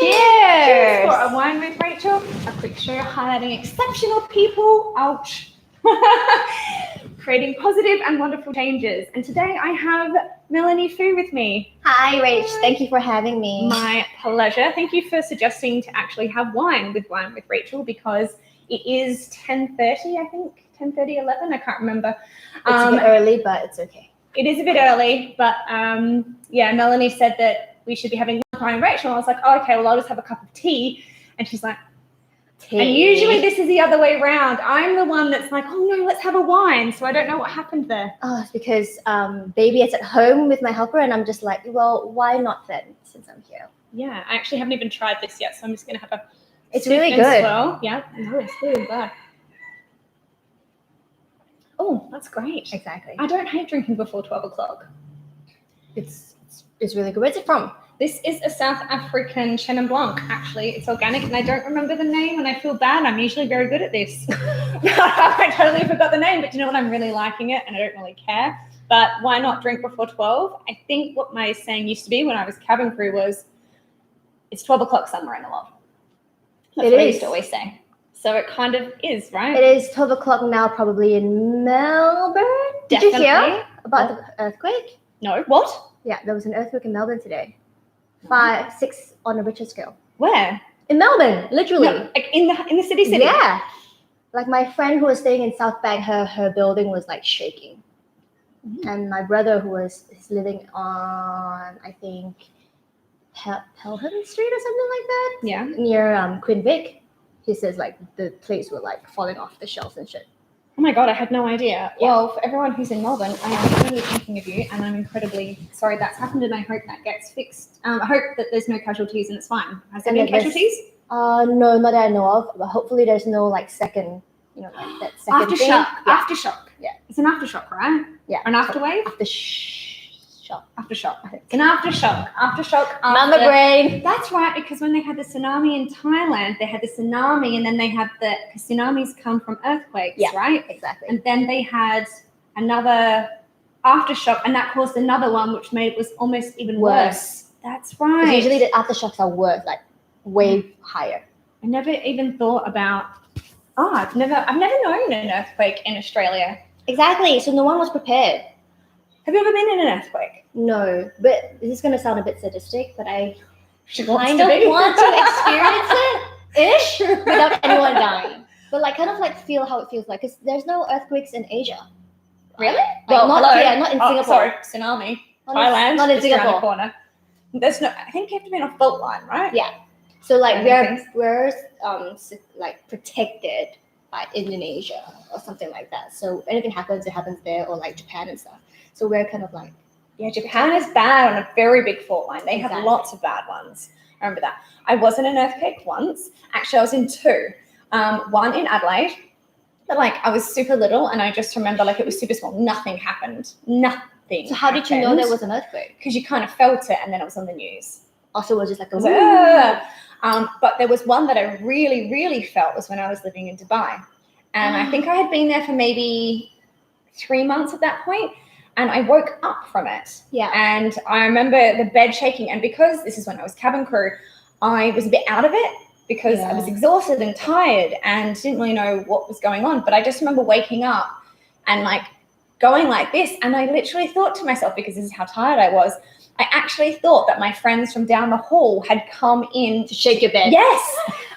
Cheers! Cheers for a wine with Rachel. A quick show highlighting exceptional people. Ouch. Creating positive and wonderful changes. And today I have Melanie Foo with me. Hi, Rach. Thank you for having me. My pleasure. Thank you for suggesting to actually have wine with Rachel, because it is 10:30, I think. 10:30, 11, I can't remember. It's a bit early, but it's okay. It is a bit early, but yeah, Melanie said that we should be having wine with Rachel. I was like, oh, okay, well, I'll just have a cup of tea. And she's like, tea. And usually this is the other way around. I'm the one that's like, oh no, let's have a wine. So I don't know what happened there. Oh, it's because baby is at home with my helper, and I'm just like, well, why not then, since I'm here? Yeah, I actually haven't even tried this yet, so I'm just going to have a It's really good. Well. Yeah, no, it's really good. Oh, that's great. Exactly. I don't hate drinking before 12 o'clock. It's really good. Where's it from? This is a South African Chenin Blanc, actually. It's organic, and I don't remember the name, and I feel bad. I'm usually very good at this. I totally forgot the name, but you know what? I'm really liking it, and I don't really care. But why not drink before 12? I think what my saying used to be when I was cabin crew was, it's 12 o'clock somewhere in the world. That's what I used to always say. So it kind of is, right? It is 12 o'clock now, probably in Melbourne. Did you hear about the earthquake? No. What? Yeah, there was an earthquake in Melbourne today. 5, 6 on a Richter scale. Where? In Melbourne, literally. No, like in the city? Yeah. Like my friend who was staying in South Bank, her building was like shaking. Mm-hmm. And my brother who is living on, I think, Pelham Street or something like that. Yeah. Near Queen Vic. He says like the plates were like falling off the shelves and shit. Oh my God, I had no idea. Yeah. Well, for everyone who's in Melbourne, I am really thinking of you, and I'm incredibly sorry that's happened, and I hope that gets fixed. I hope that there's no casualties and it's fine. Has there been casualties? No, not that I know of, but hopefully there's no like second, like that second aftershock. thing. Yeah. Aftershock. Yeah. It's an aftershock, right? Yeah. An afterwave? Aftershock. An aftershock. Mama brain. That's right, because when they had the tsunami in Thailand, they had the tsunami, and then they had tsunamis come from earthquakes, right? Exactly. And then they had another aftershock, and that caused another one, which made it was almost even worse. That's right. Because usually the aftershocks are worse, like way higher. I never even thought about. Oh, I've never known an earthquake in Australia. Exactly. So no one was prepared. Have you ever been in an earthquake? No, but this is going to sound a bit sadistic, but I kind of want to experience it-ish without anyone dying. But like kind of like feel how it feels like, because there's no earthquakes in Asia. Really? Well, not in Singapore. Sorry, tsunami. Thailand. Not in Singapore. Around the corner. There's no. I think you have to be on a fault line, right? Yeah. So like we're like protected by Indonesia or something like that. So anything happens, it happens there, or like Japan and stuff. So we're kind of like. Yeah, Japan is bad on a very big fault line. They have lots of bad ones. I remember that. I was in an earthquake once. Actually, I was in 2. One in Adelaide. But like I was super little, and I just remember like it was super small. Nothing happened. Nothing. So how did you know there was an earthquake? Because you kind of felt it, and then it was on the news. Also, it was just like a. But there was one that I really, really felt was when I was living in Dubai, and I think I had been there for maybe 3 months at that point. And I woke up from it. Yeah. And I remember the bed shaking. And because this is when I was cabin crew, I was a bit out of it because I was exhausted and tired and didn't really know what was going on. But I just remember waking up and like going like this. And I literally thought to myself, because this is how tired I was, I actually thought that my friends from down the hall had come in to shake your bed. Yes,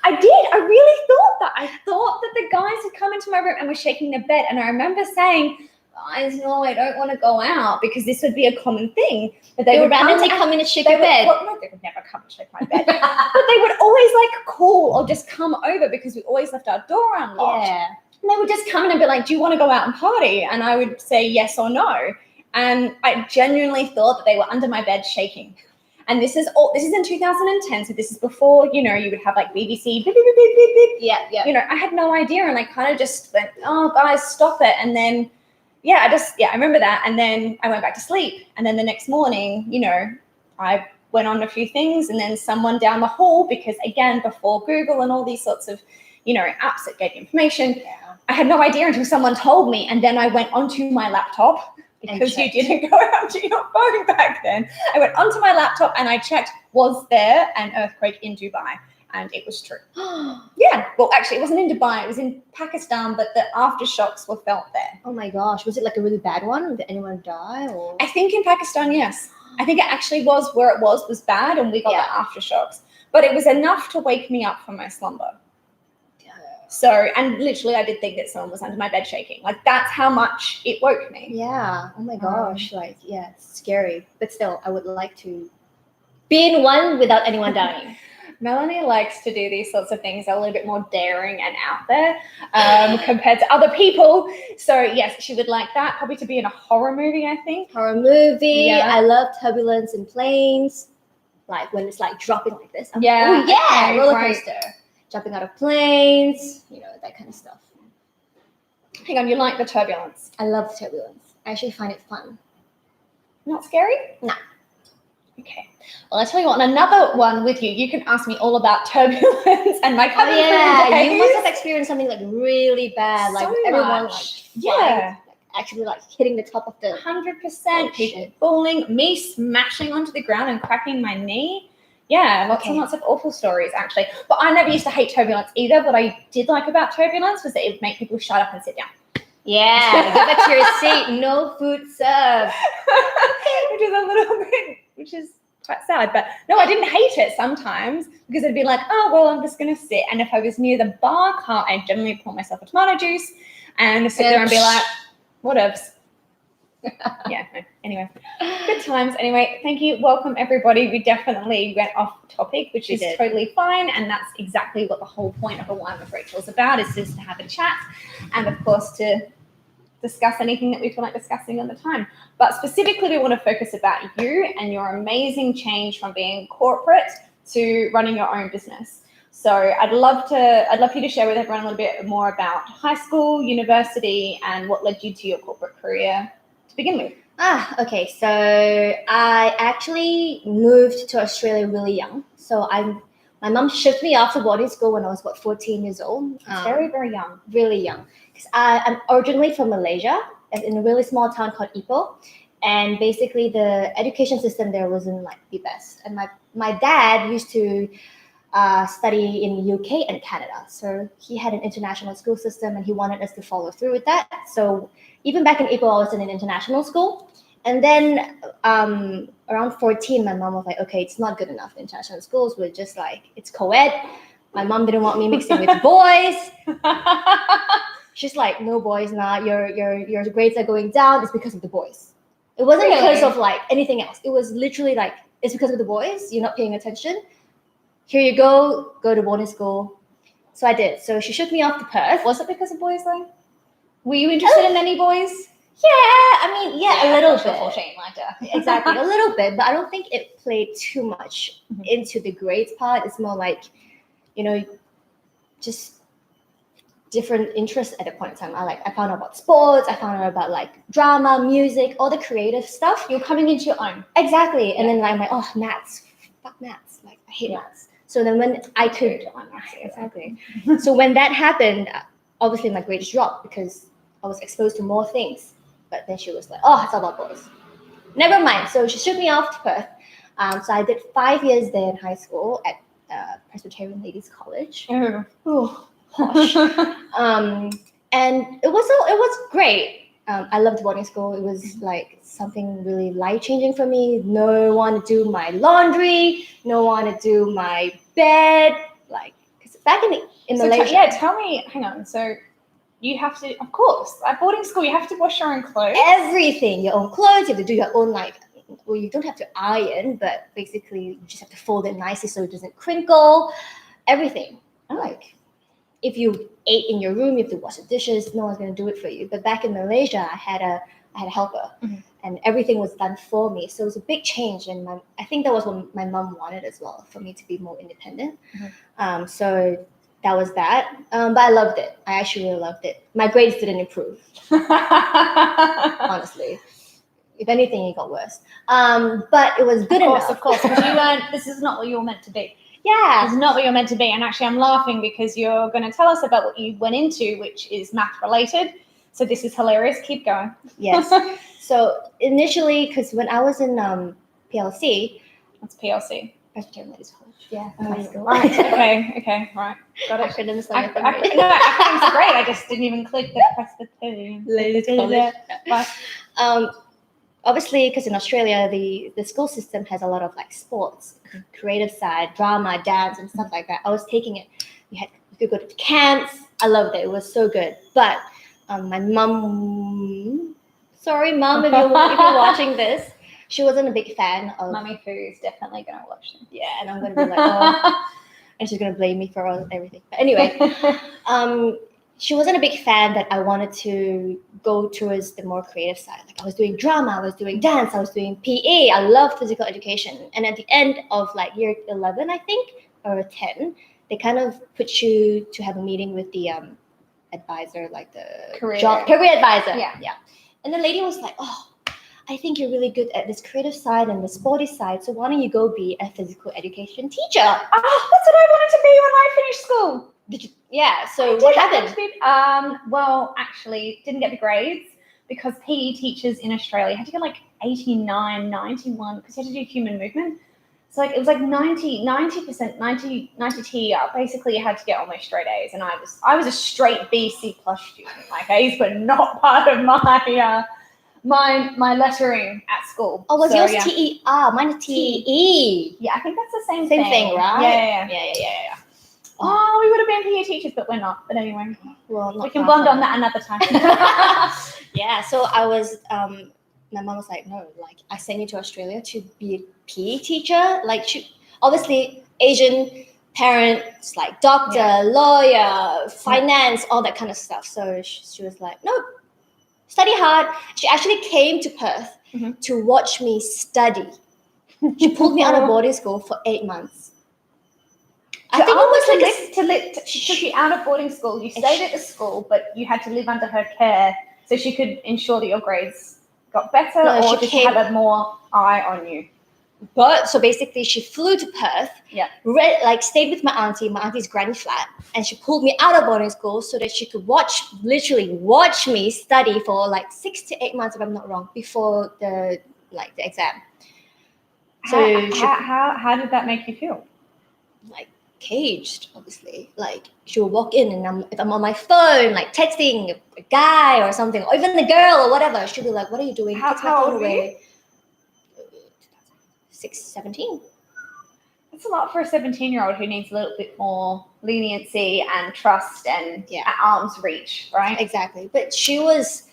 I did. I really thought that. I thought that the guys had come into my room and were shaking their bed. And I remember saying, guys, no, I don't want to go out, because this would be a common thing. But they would randomly come in and shake your bed. Well, no, they would never come and shake my bed. But they would always like call or just come over, because we always left our door unlocked. Yeah. And they would just come in and be like, do you want to go out and party? And I would say yes or no. And I genuinely thought that they were under my bed shaking. And this is in 2010, so this is before, you would have like BBC, beep, beep, beep, beep, beep. Yeah. I had no idea, and I kind of just went, oh, guys, stop it. And then I remember that. And then I went back to sleep. And then the next morning, I went on a few things, and then someone down the hall, because again, before Google and all these sorts of, apps that gave information, I had no idea until someone told me. And then I went onto my laptop, because you didn't go out to your phone back then. I went onto my laptop and I checked was there an earthquake in Dubai? And it was true. Yeah. Well, actually, it wasn't in Dubai. It was in Pakistan, but the aftershocks were felt there. Oh my gosh. Was it like a really bad one? Did anyone die? Or I think in Pakistan, yes. I think it actually was where it was bad, and we got the aftershocks. But it was enough to wake me up from my slumber. So, and literally I did think that someone was under my bed shaking. Like, that's how much it woke me. Yeah. Oh my gosh. It's scary. But still, I would like to be in one without anyone dying. Melanie likes to do these sorts of things a little bit more daring and out there compared to other people. So, yes, she would like that. Probably to be in a horror movie, I think. Horror movie. Yeah. I love turbulence in planes. Like when it's like dropping like this. Okay, Roller right. coaster. Jumping out of planes, that kind of stuff. Hang on, you like the turbulence? I love turbulence. I actually find it fun. Not scary? No. Okay. Well, I'll tell you what, on another one with you, you can ask me all about turbulence and my cabin crew days. You must have experienced something like really bad, like everyone like actually like hitting the top of the 100%. People falling, me smashing onto the ground and cracking my knee. Yeah, lots and lots of awful stories, actually. But I never used to hate turbulence either. What I did like about turbulence was that it would make people shut up and sit down. Yeah, get back to your seat. No food served. Which is quite sad. But no, I didn't hate it sometimes because it'd be like, oh, well, I'm just going to sit. And if I was near the bar cart, I'd generally pour myself a tomato juice and sit there and be like, whatevs. Yeah, no. Anyway, good times. Anyway, thank you. Welcome, everybody. We definitely went off topic, which is totally fine. And that's exactly what the whole point of a Wine with Rachel is about, is just to have a chat and, of course, to discuss anything that we feel like discussing at the time. But specifically, we want to focus about you and your amazing change from being corporate to running your own business. So I'd love you to share with everyone a little bit more about high school, university, and what led you to your corporate career to begin with. Okay. So I actually moved to Australia really young. So my mom shipped me off to boarding school when I was 14 years old. Very, very young. Really young. Because I'm originally from Malaysia, in a really small town called Ipoh. And basically the education system there wasn't like the best. And my dad used to study in the UK and Canada. So he had an international school system and he wanted us to follow through with that. So even back in April, I was in an international school. And then around 14, my mom was like, okay, it's not good enough. International schools were just like, it's co-ed. My mom didn't want me mixing with boys. She's like, no boys now. Your grades are going down. It's because of the boys. It wasn't because of like anything else. It was literally like, it's because of the boys. You're not paying attention. Here you go to boarding school. So I did. So she shipped me off to Perth. Was it because of boys though? Were you interested in any boys? Yeah, I mean, a little bit. 14, like that. Exactly, a little bit, but I don't think it played too much into the grades part. It's more like, just different interests at a point in time. I found out about sports. I found out about like drama, music, all the creative stuff. You're coming into your own. Exactly, and then I'm like, oh, maths, fuck maths. Like I hate maths. So then when I could, exactly. So when that happened, obviously my grades dropped because I was exposed to more things. But then she was like, oh, it's all about boys. Never mind. So she shipped me off to Perth. So I did 5 years there in high school at Presbyterian Ladies College. Oh, gosh. And it was great. I loved boarding school. It was like something really life-changing for me. No one to do my laundry. No one to do my bed. Like, because back in Malaysia. Tell me, hang on. So you have to, of course, at boarding school, you have to wash your own clothes. Everything, your own clothes. You have to do your own, you don't have to iron, but basically you just have to fold it nicely so it doesn't crinkle. Everything. Like, if you ate in your room, you have to wash the dishes. No one's going to do it for you. But back in Malaysia, I had a helper, and everything was done for me. So it was a big change, and I think that was what my mom wanted as well, for me to be more independent. So that was that. But I loved it. I actually really loved it. My grades didn't improve, honestly. If anything, it got worse. But it was good enough. Of course, because this is not what you were meant to be. Yeah. It's not what you're meant to be. And actually, I'm laughing because you're going to tell us about what you went into, which is math related. So this is hilarious. Keep going. Yes. So initially, because when I was in PLC. What's PLC? Presbyterian Ladies College. Yeah. High school. Right. Okay. Right. Got it. Acronyms No, are nothing. acronyms great. I just didn't even click the Presbyterian Ladies College. Right. Obviously, because in Australia, the school system has a lot of like sports, creative side, drama, dance, and stuff like that. I was taking it. You could go to camps. I loved it. It was so good. But my mum, sorry, mum, if you're watching this, she wasn't a big fan of. Mummy Foo is definitely going to watch them. Yeah, and I'm going to be like, oh, and she's going to blame me for everything. But anyway, she wasn't a big fan that I wanted to go towards the more creative side. Like I was doing drama, I was doing dance, I was doing PE. I love physical education. And at the end of like year 11, I think, or 10, they kind of put you to have a meeting with the advisor, like the Career advisor. Yeah. And the lady was like, oh, I think you're really good at this creative side and the sporty side. So why don't you go be a physical education teacher? Oh, that's what I wanted to be when I finished school. Did you? Yeah. So what happened? Well, actually, didn't get the grades because PE teachers in Australia had to get like 89, 91 because you had to do human movement. So like it was like 90%, 90 TER. Basically, you had to get almost straight A's, and I was a straight B, C+ student. Like A's were not part of my lettering at school. Oh, was so, yours yeah. TER? Mine is TE. Yeah, I think that's the same thing, right? Yeah. Oh, we would have been PE teachers, but we're not. But anyway, well, we can bond on that another time. Yeah, so I was, my mom was like, no, like I sent you to Australia to be a PE teacher. Like, obviously, Asian parents, like doctor, lawyer, finance, all that kind of stuff. So she was like, no, study hard. She actually came to Perth to watch me study. She pulled me out of boarding school for 8 months. I think it was like she took you out of boarding school. You stayed at the school, but you had to live under her care so she could ensure that your grades got better, or just have a more eye on you. But so basically, she flew to Perth. Yeah. Stayed with my auntie's granny flat, and she pulled me out of boarding school so that she could literally watch me study for like 6 to 8 months, if I'm not wrong, before the exam. So how did that make you feel? Like caged, obviously. Like she will walk in, and if I'm on my phone, like texting a guy or something, or even the girl or whatever, she'll be like, "What are you doing? How old were you? 17. That's a lot for a 17-year-old who needs a little bit more leniency and trust and at arm's reach, right? Exactly. But she was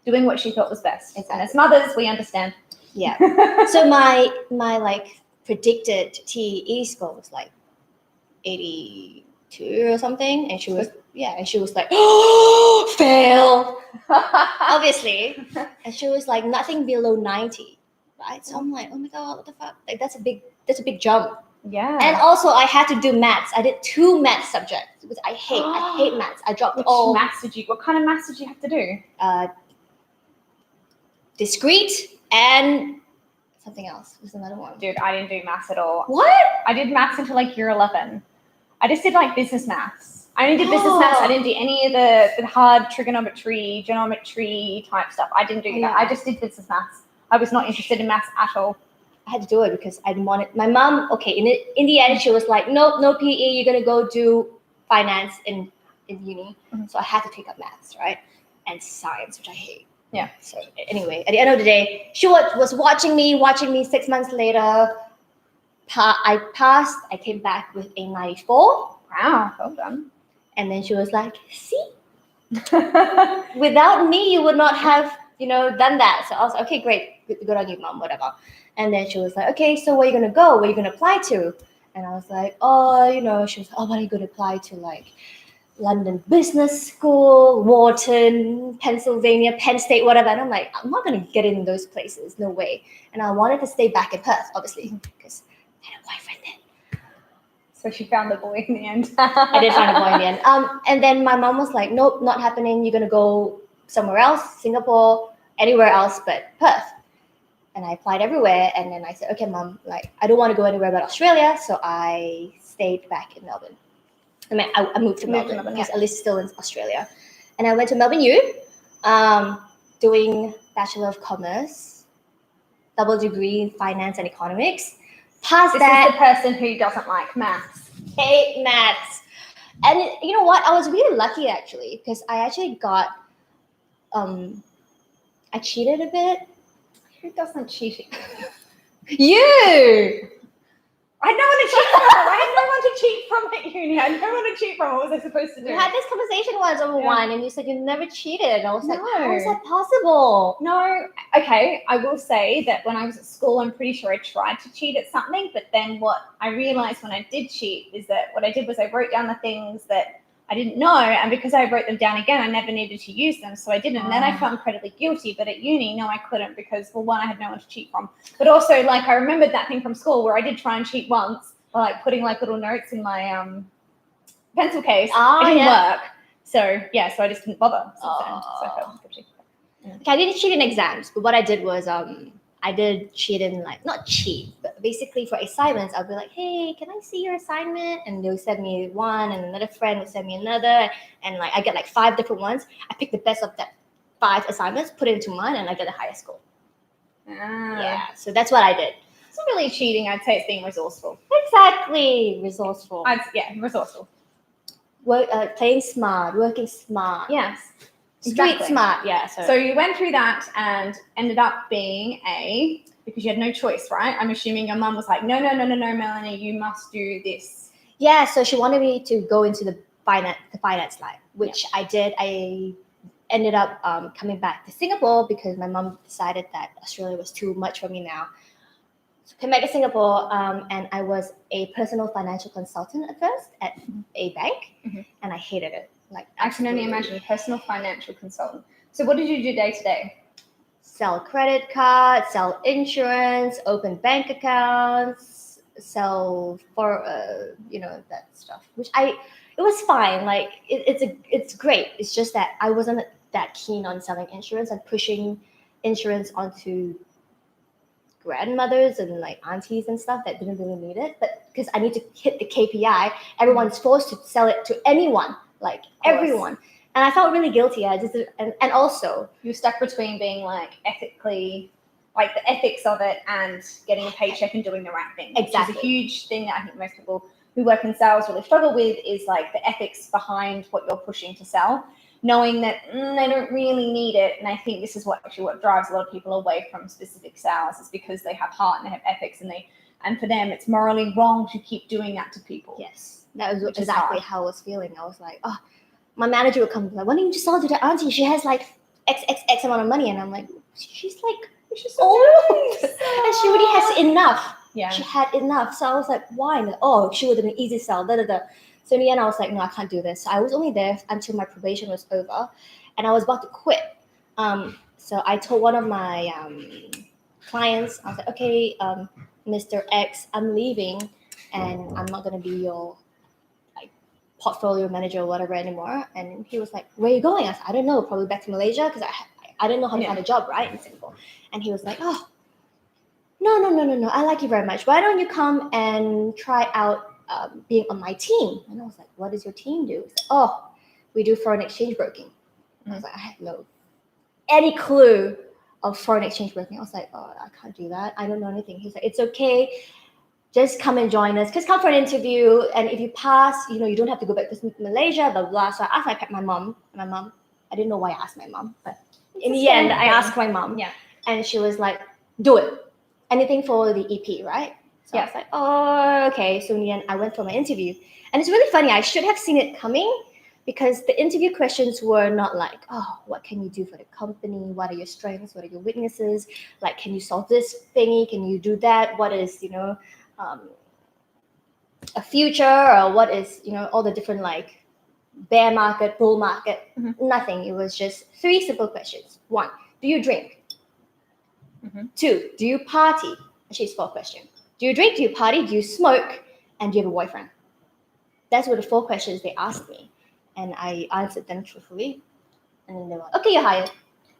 doing what she thought was best. Exactly. And as mothers, we understand. Yeah. So my like predicted TE score was like 82 or something, and she was like, oh, fail, obviously, and she was like nothing below 90, right? So I'm like, oh my god, what the fuck? Like that's a big jump. Yeah. And also I had to do maths. I did 2 maths subjects because I hate maths. I dropped all. What kind of maths did you have to do? Discrete and something else. Was another one. Dude, I didn't do maths at all. What? I did maths until like year 11. I just did like business maths. I only did business maths. I didn't do any of the hard trigonometry, geometry type stuff. I didn't do that. I just did business maths. I was not interested in maths at all. I had to do it because I wanted my mom. Okay, in the end, she was like, "Nope, no PE. You're gonna go do finance in uni." Mm-hmm. So I had to take up maths, right, and science, which I hate. Yeah. So anyway, at the end of the day, she was watching me. 6 months later, I passed. I came back with a 94. Wow, well done. And then she was like, "See, without me, you would not have, done that." So I was like, "Okay, great, good on you, mom, whatever." And then she was like, "Okay, so where are you gonna go? Where are you gonna apply to?" And I was like, "Oh, she was like, oh, what are you gonna apply to? Like London Business School, Wharton, Pennsylvania, Penn State, whatever." And I'm like, I'm not gonna get in those places, no way. And I wanted to stay back in Perth, obviously, because I had a boyfriend then. So she found the boy in the end. I did find a boy in the end. And then my mom was like, "Nope, not happening. You're gonna go somewhere else, Singapore, anywhere else but Perth." And I applied everywhere. And then I said, "Okay, mom, like I don't want to go anywhere but Australia." So I stayed back in Melbourne. I moved to Melbourne because Alice is still in Australia. And I went to Melbourne U, doing Bachelor of Commerce, double degree in finance and economics. Past This that, is the person who doesn't like maths. hate maths. And you know what? I was really lucky actually because I actually got, I cheated a bit. Who doesn't cheat? You! I had no one to cheat from. I had no one to cheat from at uni. I had no one to cheat from. What was I supposed to do? We had this conversation once over wine, and you said you never cheated. And I was like, No. how is that possible? No, okay, I will say that when I was at school, I'm pretty sure I tried to cheat at something, but then what I realized when I did cheat is that what I did was I wrote down the things that I didn't know, and because I wrote them down again, I never needed to use them, so I didn't. And then I felt incredibly guilty, but at uni, no, I couldn't because, well, one, I had no one to cheat from, but also, like, I remembered that thing from school where I did try and cheat once, by, like, putting, like, little notes in my pencil case. It didn't work. So, yeah, so I just didn't bother since then, so I felt guilty. Okay, I didn't cheat in exams, but what I did was I did cheat in, like, not cheat, but basically for assignments, I'll be like, hey, can I see your assignment? And they'll send me one, and another friend will send me another, and like I get like 5 different ones. I pick the best of that 5 assignments, put it into mine, and I get the highest score. Yeah, so that's what I did. It's not really cheating. I'd say it's being resourceful. Exactly, resourceful. Resourceful. Playing smart, working smart. Yes. Street Exactly. smart, yeah. So you went through that and ended up being because you had no choice, right? I'm assuming your mum was like, no, Melanie, you must do this. Yeah, so she wanted me to go into the finance line, which I did. I ended up coming back to Singapore because my mum decided that Australia was too much for me now. So came back to Singapore, and I was a personal financial consultant at first at a bank, and I hated it. Like, I can only imagine, a personal financial consultant. So what did you do day to day? Sell credit cards, sell insurance, open bank accounts, sell for that stuff. Which it was fine. Like it's great. It's just that I wasn't that keen on selling insurance and pushing insurance onto grandmothers and like aunties and stuff that didn't really need it. But because I need to hit the KPI, everyone's forced to sell it to anyone. Like everyone, and I felt really guilty. I just and also you're stuck between being like ethically, like the ethics of it, and getting a paycheck and doing the right thing. Exactly, which is a huge thing that I think most people who work in sales really struggle with is like the ethics behind what you're pushing to sell, knowing that they don't really need it. And I think this is what drives a lot of people away from specific sales is because they have heart and they have ethics, and for them it's morally wrong to keep doing that to people. Yes. That was exactly how I was feeling. I was like, oh, my manager would come like, why don't you just sell to the auntie? She has like X amount of money. And I'm like, she's so old. And she already has enough. Yeah. She had enough. So I was like, why? And she would have been easy to sell. So in the end, I was like, no, I can't do this. So I was only there until my probation was over. And I was about to quit. So I told one of my clients, I was like, okay, Mr. X, I'm leaving. And I'm not going to be your portfolio manager or whatever anymore. And he was like, where are you going? I said, I don't know, probably back to Malaysia because I didn't know how to find a job, right, in Singapore. And he was like, oh, no, I like you very much. Why don't you come and try out being on my team? And I was like, what does your team do? He's like, oh, we do foreign exchange broking. And I was like, I had any clue of foreign exchange broking. I was like, oh, I can't do that. I don't know anything. He's like, it's okay. Just come and join us. Just come for an interview. And if you pass, you don't have to go back to Malaysia, blah, blah. So I asked my mom. I didn't know why I asked my mom. But in the end, I asked my mom. Yeah. And she was like, do it. Anything for the EP, right? So I was like, oh, okay. So in the end, I went for my interview. And it's really funny. I should have seen it coming because the interview questions were not like, oh, what can you do for the company? What are your strengths? What are your weaknesses? Like, can you solve this thingy? Can you do that? What is, a future, or what is, all the different like bear market, bull market, nothing. It was just 3 simple questions. 1, do you drink? 2, do you party? Actually, it's 4 questions. Do you drink? Do you party? Do you smoke? And do you have a boyfriend? That's what the 4 questions they asked me. And I answered them truthfully. And then they were like, okay, you're hired.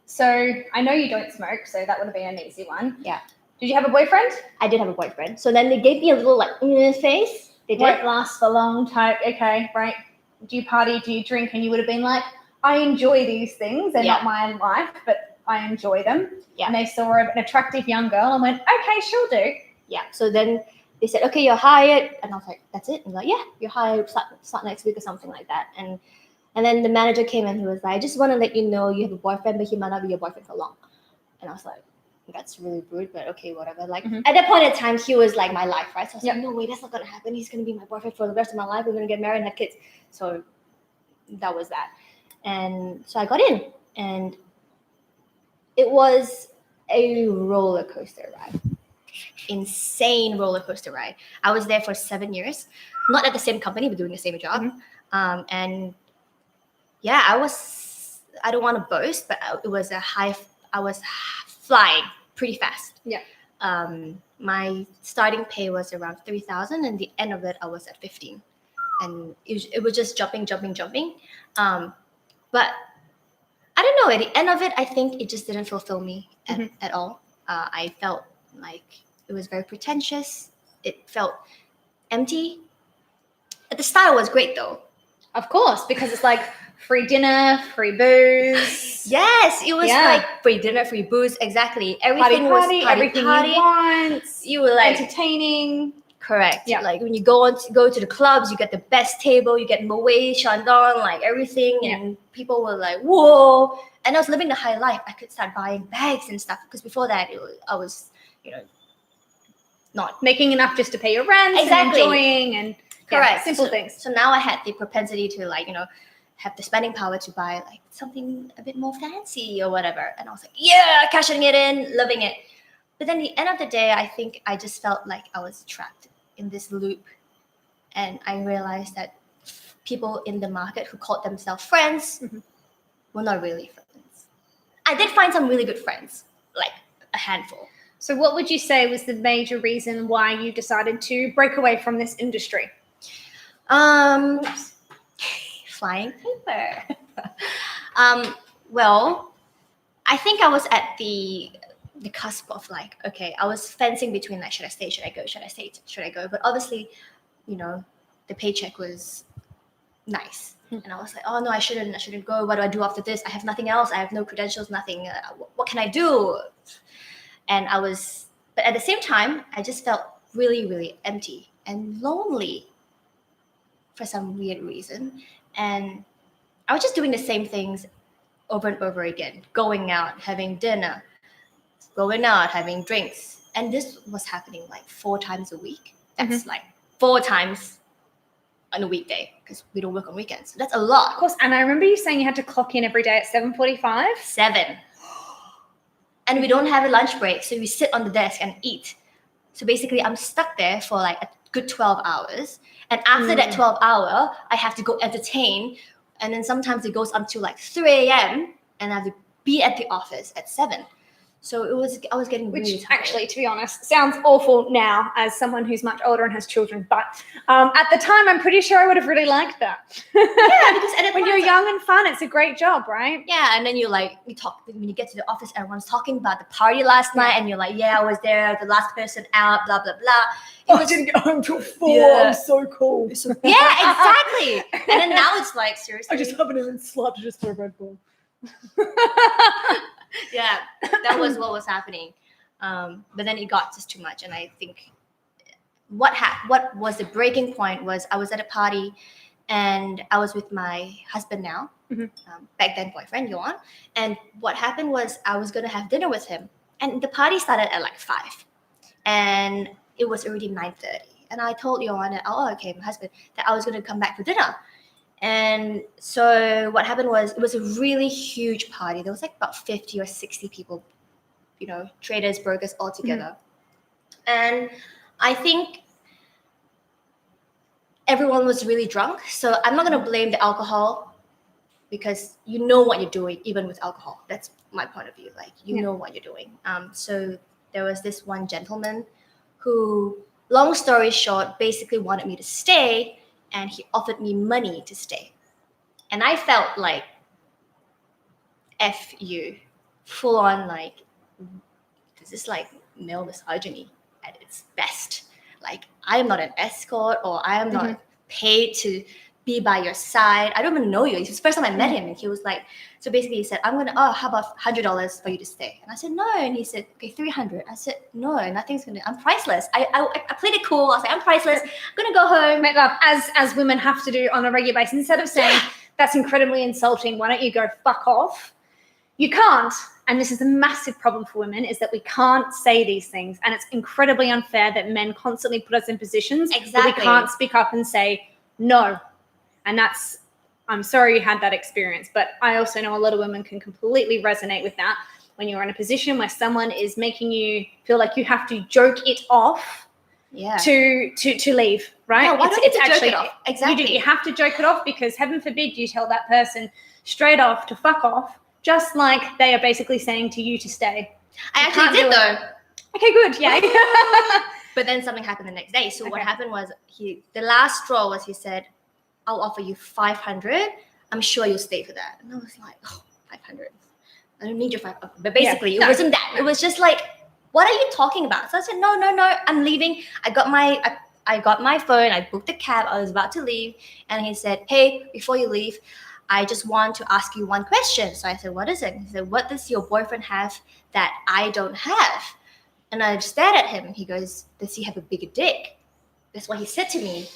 So I know you don't smoke, so that would have been an easy one. Yeah. Did you have a boyfriend? I did have a boyfriend. So then they gave me a little like face. They did. Won't last for long type. Okay, right. Do you party? Do you drink? And you would have been like, I enjoy these things. They're not my life, but I enjoy them. Yeah. And they saw an attractive young girl and went, okay, she'll do. Yeah. So then they said, okay, you're hired. And I was like, that's it? And like, yeah, you're hired, start next week or something like that. And then the manager came and he was like, I just want to let you know you have a boyfriend, but he might not be your boyfriend for long. And I was like, that's really rude, but okay, whatever. Like at that point in time, he was like my life, right? So I was like, no way, that's not gonna happen. He's gonna be my boyfriend for the rest of my life. We're gonna get married and have kids. So that was that. And so I got in, and it was a roller coaster ride. Insane roller coaster ride. I was there for 7 years, not at the same company, but doing the same job. And yeah, I don't want to boast, but I was flying pretty fast. Yeah. My starting pay was around 3,000, and the end of it, I was at 15. And it was just jumping. But I don't know, at the end of it, I think it just didn't fulfill me at all. I felt like it was very pretentious. It felt empty. At the start, it was great though. Of course, because it's like free dinner, free booze. Yes, it was like free dinner, free booze. Exactly. Everything was party, everything you want. You were like entertaining. Correct. Yeah. Like when you go to the clubs, you get the best table, you get Moet, Chandon, like everything, and people were like, "Whoa!" And I was living the high life. I could start buying bags and stuff because before that, I was, not making enough just to pay your rent, and enjoying, and correct simple things. So now I had the propensity to have the spending power to buy like something a bit more fancy or whatever, and I was like, yeah, cashing it in, loving it. But then at the end of the day, I think I just felt like I was trapped in this loop, and I realized that people in the market who called themselves friends were not really friends. I did find some really good friends, like a handful. So what would you say was the major reason why you decided to break away from this industry? Flying paper. Well, I think I was at the cusp of like, okay, I was fencing between like, should I stay, should I go, should I stay, should I go? But obviously, the paycheck was nice. And I was like, oh no, I shouldn't go. What do I do after this? I have nothing else. I have no credentials, nothing. What can I do? But at the same time, I just felt really, really empty and lonely for some weird reason. And I was just doing the same things over and over again, going out, having dinner, going out, having drinks. And this was happening like 4 times a week. That's like 4 times on a weekday because we don't work on weekends. So that's a lot. Of course. And I remember you saying you had to clock in every day at 7:45. 7. And we don't have a lunch break. So we sit on the desk and eat. So basically I'm stuck there for like a good 12 hours. And after that 12 hour, I have to go entertain. And then sometimes it goes up to like 3 a.m. and I have to be at the office at 7. So I was getting really tired. Actually, to be honest, sounds awful now as someone who's much older and has children. But at the time, I'm pretty sure I would have really liked that. Yeah, because when you're young and fun, it's a great job, right? Yeah, and then you talk when you get to the office, everyone's talking about the party last night, and you're like, yeah, I was there, the last person out, blah blah blah. I didn't get home till 4. Yeah. I'm so cool. Yeah, exactly. And then now it's like, seriously, I just haven't even slept just for a Red Bull. Yeah, that was what was happening. But then it got just too much, and I think what was the breaking point was I was at a party, and I was with my husband now, back then boyfriend, Johan. And what happened was I was going to have dinner with him, and the party started at like 5, and it was already 9:30. And I told Johan that, my husband, that I was going to come back for dinner. And so what happened was it was a really huge party. There was like about 50 or 60 people, traders, brokers all together. And I think everyone was really drunk. So I'm not going to blame the alcohol because you know what you're doing, even with alcohol. That's my point of view. Like, you know what you're doing. So there was this one gentleman who, long story short, basically wanted me to stay. And he offered me money to stay. And I felt like, F you, full on like, this is like male misogyny at its best. Like, I am not an escort, or I am not paid to be by your side. I don't even know you. It's the first time I met him, and he was like, so basically he said, how about $100 for you to stay? And I said, no. And he said, okay, 300. I said, no, nothing's gonna, I'm priceless. I played it cool. I was like, I'm priceless. I'm gonna go home. Make love, as women have to do on a regular basis. Instead of saying, that's incredibly insulting, why don't you go fuck off? You can't. And this is a massive problem for women, is that we can't say these things. And it's incredibly unfair that men constantly put us in positions where we can't speak up and say, no. And that's, I'm sorry you had that experience. But I also know a lot of women can completely resonate with that. When you're in a position where someone is making you feel like you have to joke it off to leave, right? Yeah, why don't you joke it off? Exactly. You have to joke it off, because heaven forbid you tell that person straight off to fuck off, just like they are basically saying to you to stay. I actually did though. Okay, good. Yeah. But then something happened the next day. So what happened was the last straw was he said, I'll offer you 500. I'm sure you'll stay for that. And I was like, 500. I don't need your 500. But basically, it wasn't that. It was just like, what are you talking about? So I said, no, I'm leaving. I got my phone. I booked the cab. I was about to leave. And he said, hey, before you leave, I just want to ask you one question. So I said, what is it? He said, what does your boyfriend have that I don't have? And I stared at him. He goes, does he have a bigger dick? That's what he said to me.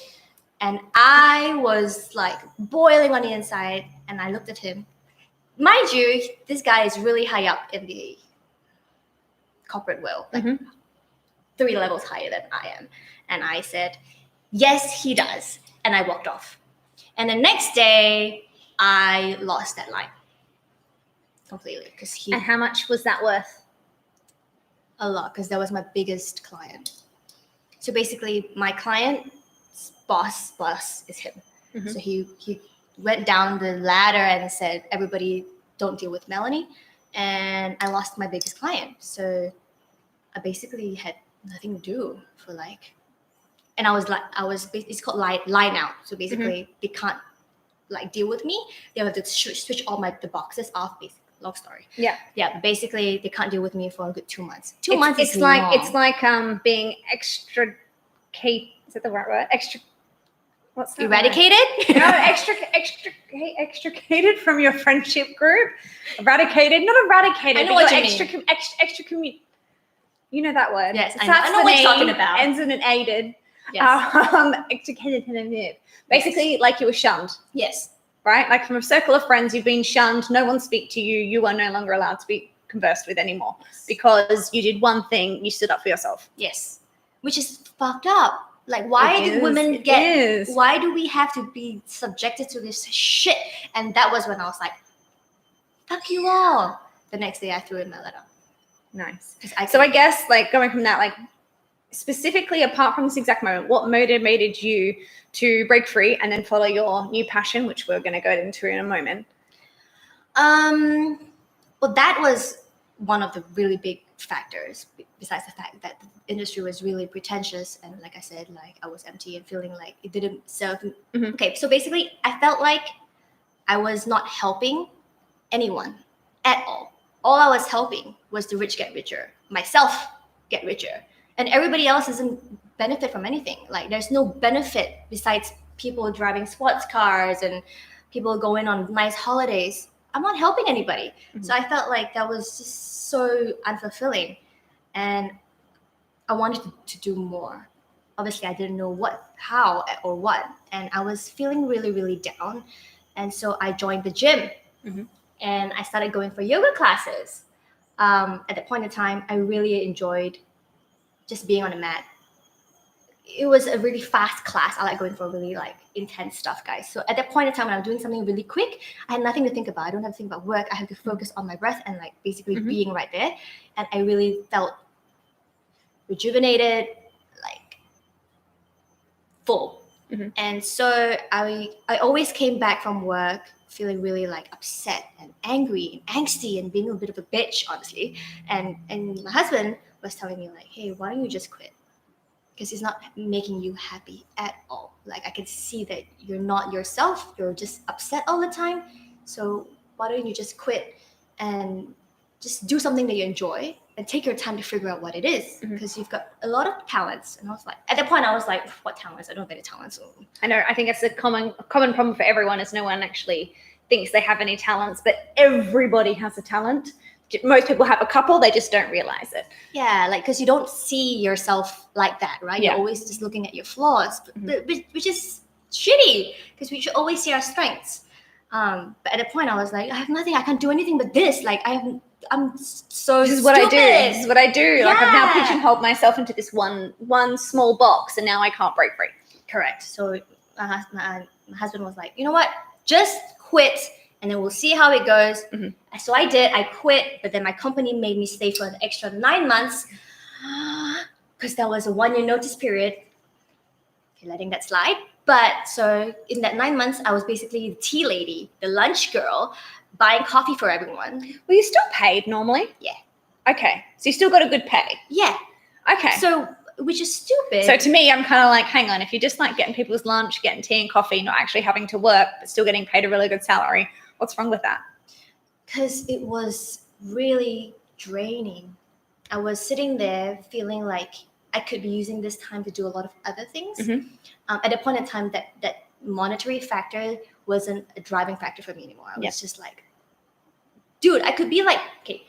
And I was like boiling on the inside. And I looked at him. Mind you, this guy is really high up in the corporate world, like 3 levels higher than I am. And I said, yes, he does. And I walked off. And the next day, I lost that line completely. And how much was that worth? A lot, because that was my biggest client. So basically, my client's boss is him. So he went down the ladder and said, everybody don't deal with Melanie. And I lost my biggest client. So I basically had nothing to do for and it's called line out. So basically they can't deal with me. They have to switch all the boxes off, basically. Long story. Yeah. But basically they can't deal with me for a good 2 months. 2 months is long. It's like being extricate. Is that the right word? What's that? Eradicated? No, extricated from your friendship group. Eradicated, not eradicated. I know what you mean. You know that word. Yes, I know what you're talking about. Ends in an aided. Yes. Extricated in a nib. Basically, like you were shunned. Yes. Right? Like from a circle of friends, you've been shunned. No one speak to you. You are no longer allowed to be conversed with anymore because you did one thing. You stood up for yourself. Yes. Which is fucked up. Why do we have to be subjected to this shit? And that was when I was like, fuck you all. The next day I threw in my letter. Nice. So I guess going from that, specifically apart from this exact moment, what motivated you to break free and then follow your new passion, which we're going to go into in a moment? Well, that was one of the really big factors, besides the fact that the industry was really pretentious. And like I said, I was empty and feeling like it didn't serve me. Okay, so basically I felt like I was not helping anyone at all. All I was helping was the rich get richer, myself get richer. And everybody else doesn't benefit from anything. There's no benefit besides people driving sports cars and people going on nice holidays. I'm not helping anybody. So I felt like that was just so unfulfilling. And I wanted to do more. Obviously, I didn't know how or what. And I was feeling really, really down. And so I joined the gym. And I started going for yoga classes. At that point in time, I really enjoyed just being on a mat. It was a really fast class. I like going for really intense stuff, guys. So at that point in time when I'm doing something really quick, I had nothing to think about. I don't have to think about work. I have to focus on my breath and basically being right there. And I really felt rejuvenated, full. And so I always came back from work feeling really upset and angry and angsty and being a bit of a bitch, honestly. And my husband was telling me hey, why don't you just quit? Because it's not making you happy at all. I can see that you're not yourself. You're just upset all the time. So why don't you just quit and just do something that you enjoy and take your time to figure out what it is, Mhm. because you've got a lot of talents. And I was like, at that point, I was like, what talents? I don't have any talents. I know. I think it's a common problem for everyone is no one actually thinks they have any talents, but everybody has a talent. Most people have a couple, they just don't realize it. Yeah, like, because you don't see yourself like that, right? Yeah. You're always just looking at your flaws, Mhm. which is shitty, because we should always see our strengths. But at that point, I was like, I have nothing. I can't do anything but this. Like, I'm so This is what I do. stupid. This is what I do. Like I've now Yeah. pigeonholed myself into this one small box, and now I can't break free. Correct. So my husband was like, you know what? Just quit, and then we'll see how it goes. Mhm. So I did. I quit, but then my company made me stay for an extra 9 months because there was a 1-year notice period. Okay, letting that slide. But so in that 9 months, I was basically the tea lady, the lunch girl, buying coffee for everyone. Well, you're still paid normally? Yeah. Okay. So you still got a good pay? Yeah. Okay. So, which is stupid. So to me, I'm kind of like, hang on, if you're just like getting people's lunch, getting tea and coffee, not actually having to work, but still getting paid a really good salary, what's wrong with that? Because it was really draining. I was sitting there feeling like I could be using this time to do a lot of other things. Mhm. At a point in time, that monetary factor wasn't a driving factor for me anymore. I was just like, dude, I could be like, okay,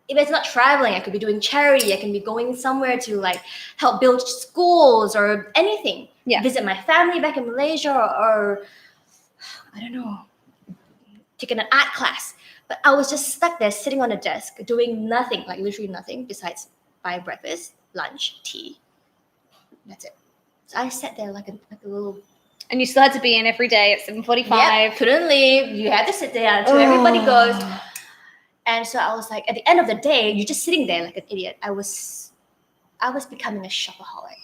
if it's not traveling, I could be doing charity. I can be going somewhere to like help build schools or anything. Yeah. Visit my family back in Malaysia, or I don't know, taking an art class. But I was just stuck there sitting on a desk doing nothing, like literally nothing besides buy breakfast, lunch, tea. That's it. So I sat there like a little. And you still had to be in every day at 7:45. Yep, couldn't leave. You had to sit there until everybody goes. And so I was like, at the end of the day, you're just sitting there like an idiot. I was becoming a shopaholic.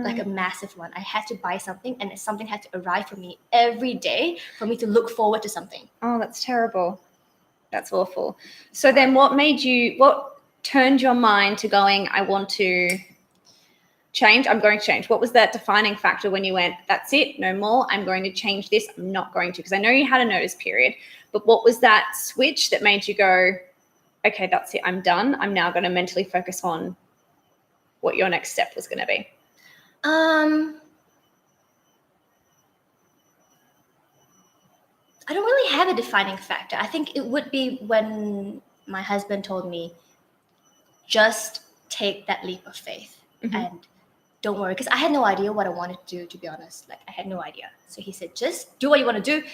Like a massive one. I had to buy something, and something had to arrive for me every day for me to look forward to something. Oh, that's terrible. That's awful. So then what turned your mind to going, I want to change? I'm going to change. What was that defining factor when you went, that's it, no more, I'm going to change this, I'm not going to? Because I know you had a notice period, but what was that switch that made you go, okay, that's it, I'm done. I'm now going to mentally focus on what your next step was going to be? I don't really have a defining factor. I think it would be when my husband told me, just take that leap of faith and don't worry. Because I had no idea what I wanted to do, to be honest. Like, I had no idea. So he said, just do what you want to do.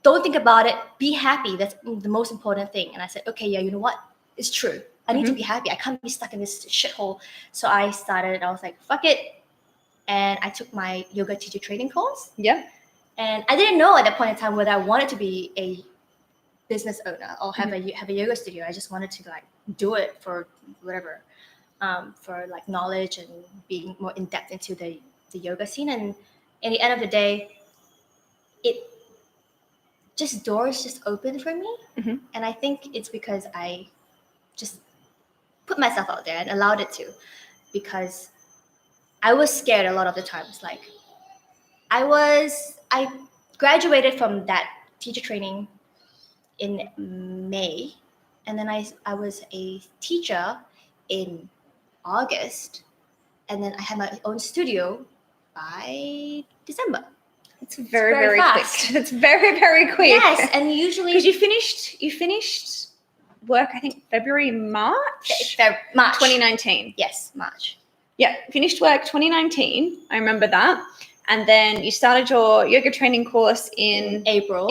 Don't think about it. Be happy. That's the most important thing. And I said, okay, yeah, you know what? It's true. I need to be happy. I can't be stuck in this shithole. So I started, I was like, fuck it. And I took my yoga teacher training course. Yeah. And I didn't know at that point in time whether I wanted to be a business owner or have a yoga studio. I just wanted to like do it for whatever, for like knowledge and being more in depth into the yoga scene. And in the end of the day, doors just opened for me. And I think it's because I just put myself out there and allowed it to, because I was scared a lot of the times. Like I graduated from that teacher training in May, and then I was a teacher in August, and then I had my own studio by December. It's very, very fast. quick. It's very, very quick. Yes, and usually because you finished work, I think March March 2019. Yes, March. Yeah, finished work 2019. I remember that. And then you started your yoga training course in April.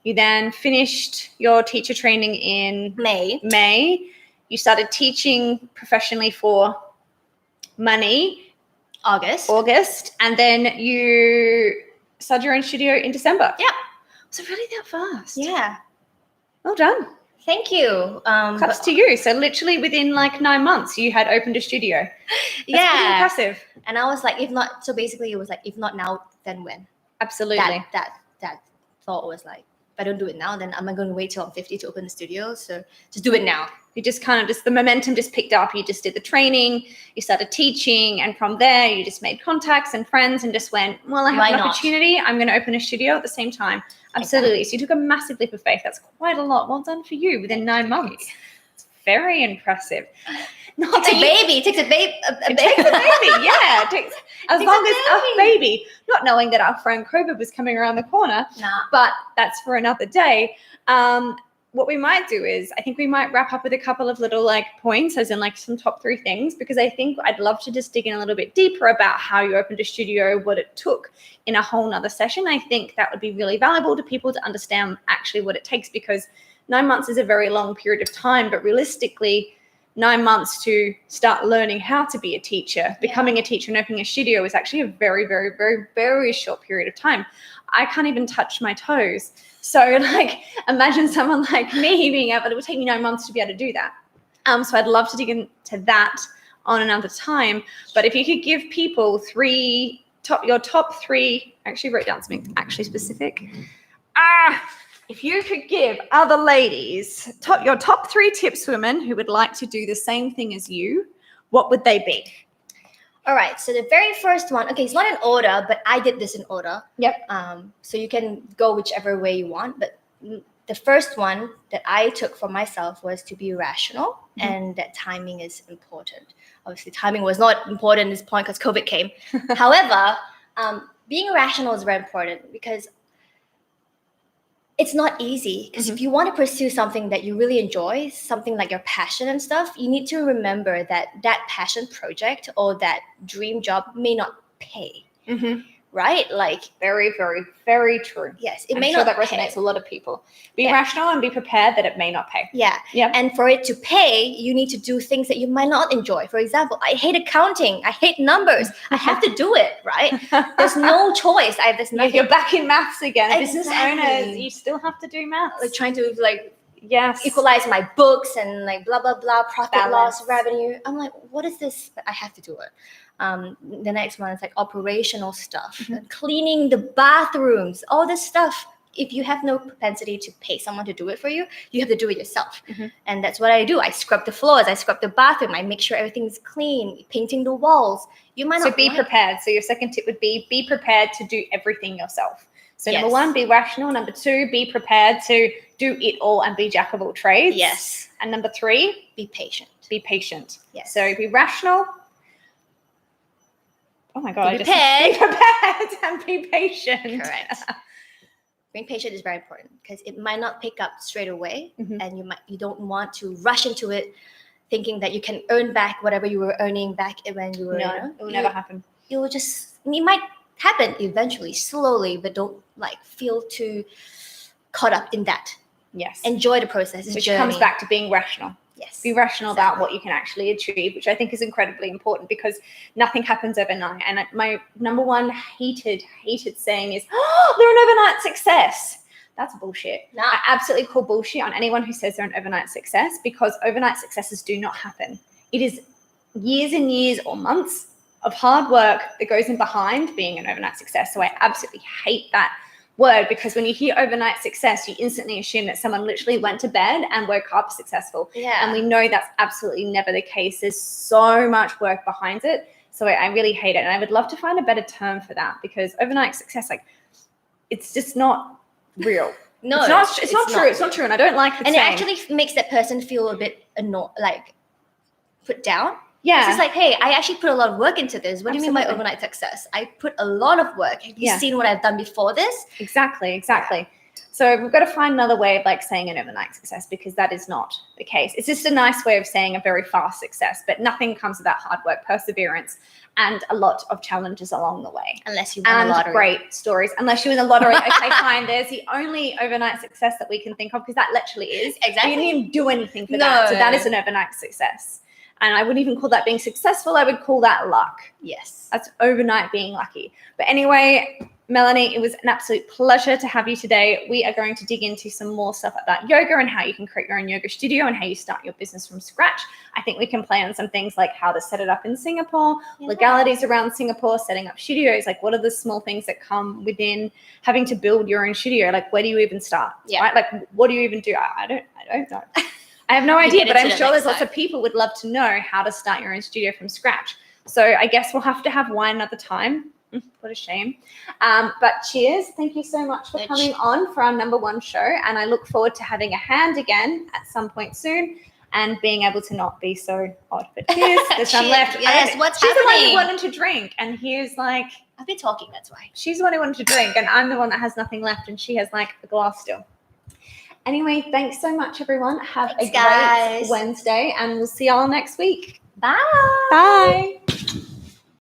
You then finished your teacher training in May. You started teaching professionally for money August. And then you started your own studio in December. Yeah. Was it really that fast? Yeah. Well done. Thank you. Claps to you. So literally within like 9 months, you had opened a studio. That's pretty impressive. And I was like, if not, so basically it was like, if not now, then when? Absolutely. That thought was like, if I don't do it now, then am I going to wait till I'm 50 to open the studio? So just do it now. You just the momentum just picked up. You just did the training, you started teaching, and from there you just made contacts and friends and just went, well, I have an opportunity. I'm going to open a studio at the same time. Absolutely. Exactly. So you took a massive leap of faith. That's quite a lot. Well done for you within 9 months. It's very impressive. It takes a baby. It takes a baby. It takes a baby, yeah. It takes as long as a baby. Not knowing that our friend COVID was coming around the corner, but that's for another day. What we might do is I think we might wrap up with a couple of little like points, as in like some top 3 things, because I think I'd love to just dig in a little bit deeper about how you opened a studio, what it took in a whole nother session. I think that would be really valuable to people to understand actually what it takes, because 9 months is a very long period of time, but realistically 9 months to start learning how to be a teacher, becoming a teacher and opening a studio is actually a very, very, very, very short period of time. I can't even touch my toes. So like imagine someone like me being able, it would take me 9 months to be able to do that. So I'd love to dig into that on another time. But if you could give people your top 3, I actually wrote down something actually specific. If you could give other ladies your top 3 tips, women who would like to do the same thing as you, what would they be? All right. So the very first one, okay, it's not in order, but I did this in order. Yep. So you can go whichever way you want. But the first one that I took for myself was to be rational, and that timing is important. Obviously, timing was not important at this point because COVID came. However, being rational is very important because it's not easy, because if you want to pursue something that you really enjoy, something like your passion and stuff, you need to remember that that passion project or that dream job may not pay, right? Like very, very, very true. Yes, I'm sure that resonates a lot of people. Be rational and be prepared that it may not pay. Yeah. And for it to pay, you need to do things that you might not enjoy. For example, I hate accounting. I hate numbers. I have to do it, right? There's no choice. There's nothing. You're back in maths again. Exactly. Business owners, you still have to do maths. Like trying to equalize my books and like blah, blah, blah, profit, loss, revenue. I'm like, what is this? But I have to do it. The next one is like operational stuff, cleaning the bathrooms, all this stuff. If you have no propensity to pay someone to do it for you, you have to do it yourself. And that's what I do. I scrub the floors, I scrub the bathroom, I make sure everything's clean, painting the walls. You might not. So be prepared. So your second tip would be prepared to do everything yourself. So number 1, be rational. Number 2, be prepared to do it all and be jack of all trades. Yes. And number 3, be patient. Be patient. Yes. So be rational. Oh my God. Be prepared And be patient. Correct. Being patient is very important because it might not pick up straight away, and you don't want to rush into it thinking that you can earn back whatever you were earning back when you were. No, it will never happen. It might happen eventually, slowly, but don't feel too caught up in that. Yes. Enjoy the process. Which comes back to being rational. Yes. Be rational about what you can actually achieve, which I think is incredibly important because nothing happens overnight. And my number 1 hated saying is, they're an overnight success. That's bullshit. Nah. I absolutely call bullshit on anyone who says they're an overnight success, because overnight successes do not happen. It is years and years or months of hard work that goes in behind being an overnight success. So I absolutely hate that word, because when you hear overnight success, you instantly assume that someone literally went to bed and woke up successful. Yeah. And we know that's absolutely never the case. There's so much work behind it. So I really hate it. And I would love to find a better term for that, because overnight success, it's just not real. No, it's not true. It's not true. And I don't like the And saying. it actually makes that person feel a bit annoyed, put down. Yeah. It's like, hey, I actually put a lot of work into this. What do you mean by Absolutely. overnight success? I put a lot of work. Have you seen what I've done before this? Exactly. So we've got to find another way of saying an overnight success, because that is not the case. It's just a nice way of saying a very fast success, but nothing comes without hard work, perseverance, and a lot of challenges along the way. Unless you win the lottery. Great stories. Unless you win the lottery. Okay, fine. There's the only overnight success that we can think of, because that literally is. Exactly. You didn't even do anything for that. So that is an overnight success. And I wouldn't even call that being successful. I would call that luck. Yes. That's overnight being lucky. But anyway, Melanie, it was an absolute pleasure to have you today. We are going to dig into some more stuff about yoga and how you can create your own yoga studio and how you start your business from scratch. I think we can play on some things like how to set it up in Singapore, legalities around Singapore, setting up studios, what are the small things that come within having to build your own studio? Where do you even start? Yeah. Right? What do you even do? I don't know. I have no idea, but I'm sure there's lots of people would love to know how to start your own studio from scratch. So I guess we'll have to have wine another time. What a shame. But cheers. Thank you so much for coming on for our number 1 show. And I look forward to having a hand again at some point soon. and being able to not be so odd. But here's there's some left. Yes, what's she's happening? the one who wanted to drink, and here's like I've been talking, that's why. she's the one who wanted to drink, and I'm the one that has nothing left, and she has like a glass still. Anyway, thanks so much, everyone. Have a great Wednesday, and we'll see y'all next week. Bye. Bye.